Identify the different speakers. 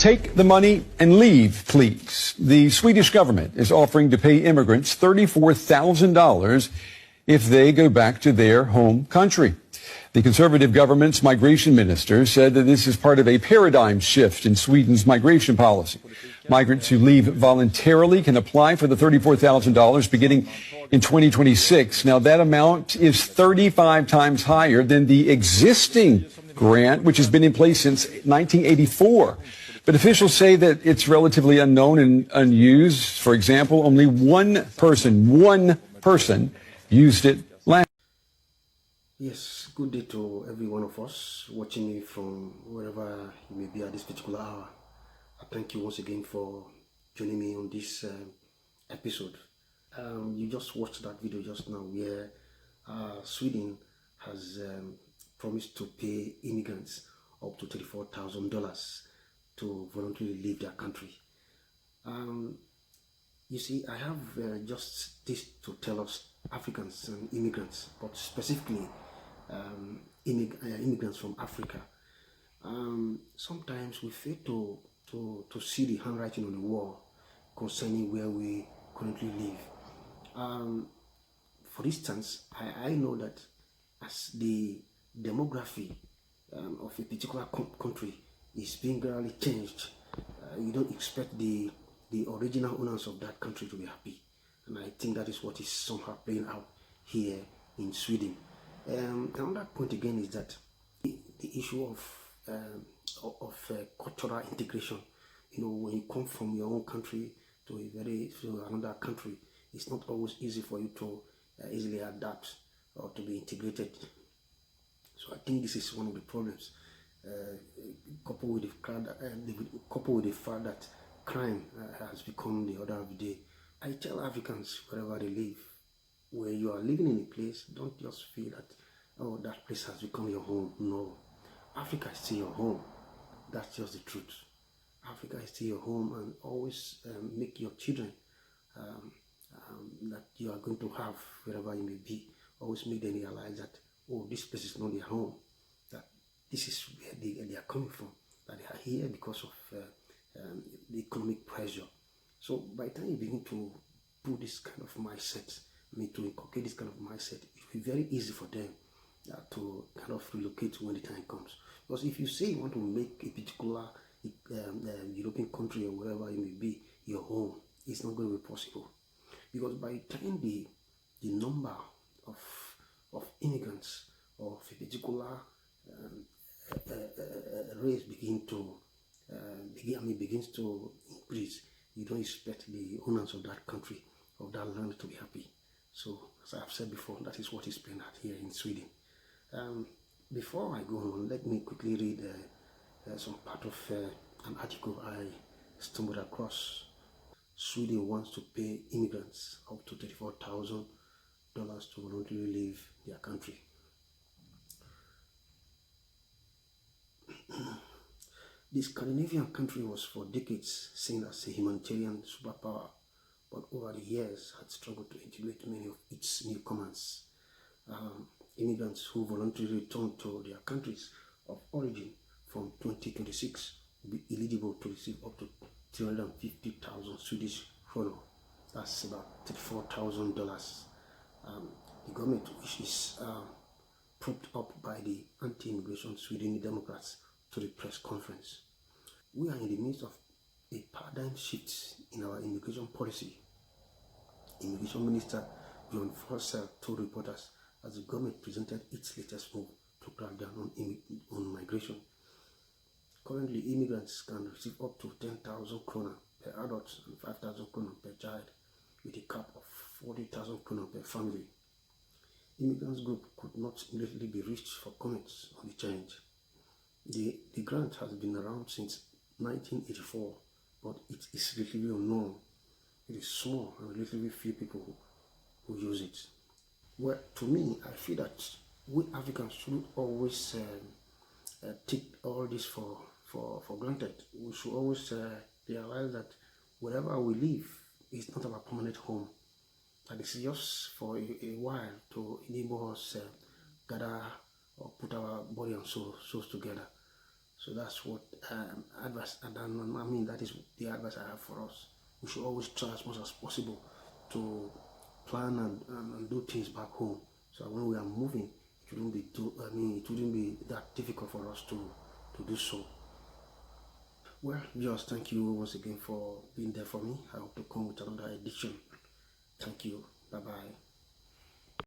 Speaker 1: Take the money and leave, please. The Swedish government is offering to pay immigrants $34,000 if they go back to their home country. The Conservative government's migration minister said that this is part of a paradigm shift in Sweden's migration policy. Migrants who leave voluntarily can apply for the $34,000 beginning in 2026. Now, that amount is 35 times higher than the existing grant, which has been in place since 1984. But officials say that it's relatively unknown and unused. For example, only one person used it last.
Speaker 2: Yes, good day to every one of us watching me from wherever you may be at this particular hour. I thank you once again for joining me on this episode. You just watched that video just now where Sweden has promised to pay immigrants up to $34,000 to voluntarily leave their country. You see, I have just this to tell us Africans and immigrants, but specifically immigrants from Africa. Sometimes we fail to see the handwriting on the wall concerning where we currently live. For instance, I know that as the demography of a particular country is being gradually changed, you don't expect the original owners of that country to be happy, and I think that is what is somehow playing out here in Sweden. Another point again is that the issue of cultural integration. You know, when you come from your own country to another country, it's not always easy for you to easily adapt or to be integrated. So I think this is one of the problems. Coupled with the fact that crime has become the order of the day. I tell Africans wherever they live, where you are living in a place, don't just feel that, oh, that place has become your home. No, Africa is still your home. That's just the truth. Africa is still your home, and always make your children that you are going to have wherever you may be, always make them realize that, oh, this place is not their home. This is where they are coming from, that they are here because of the economic pressure. So by the time you begin to put this kind of mindset, to inculcate this kind of mindset, it will be very easy for them to kind of relocate when the time comes. Because if you say you want to make a particular European country or wherever you may be your home, it's not going to be possible. Because by the time the number of immigrants of a particular race begins to increase, you don't expect the owners of that country, of that land, to be happy. So, as I've said before, that is what is playing out here in Sweden. Before I go on, let me quickly read some part of an article I stumbled across. Sweden wants to pay immigrants up to $34,000 to voluntarily leave their country. The Scandinavian country was for decades seen as a humanitarian superpower, but over the years had struggled to integrate many of its newcomers. Immigrants who voluntarily return to their countries of origin from 2026 will be eligible to receive up to 350,000 Swedish kronor. That's about $34,000. The government, which is propped up by the anti-immigration Sweden Democrats, to the press conference. We are in the midst of a paradigm shift in our immigration policy. Immigration Minister John Forsell told reporters as the government presented its latest move to crack down on migration. Currently, immigrants can receive up to 10,000 kronor per adult and 5,000 kronor per child, with a cap of 40,000 kronor per family. Immigrants group could not immediately be reached for comments on the change. The grant has been around since 1984, but it is relatively unknown. It is small and relatively few people who use it. Well, to me, I feel that we Africans should always take all this for granted. We should always realize that wherever we live is not our permanent home. That is just for a while to enable us gather or put our body and souls together. So that's what advice, and I mean that is the advice I have for us. We should always try as much as possible to plan and do things back home, so when we are moving, it wouldn't be it wouldn't be that difficult for us to do so. Well, just thank you once again for being there for me. I hope to come with another edition. Thank you. Bye bye.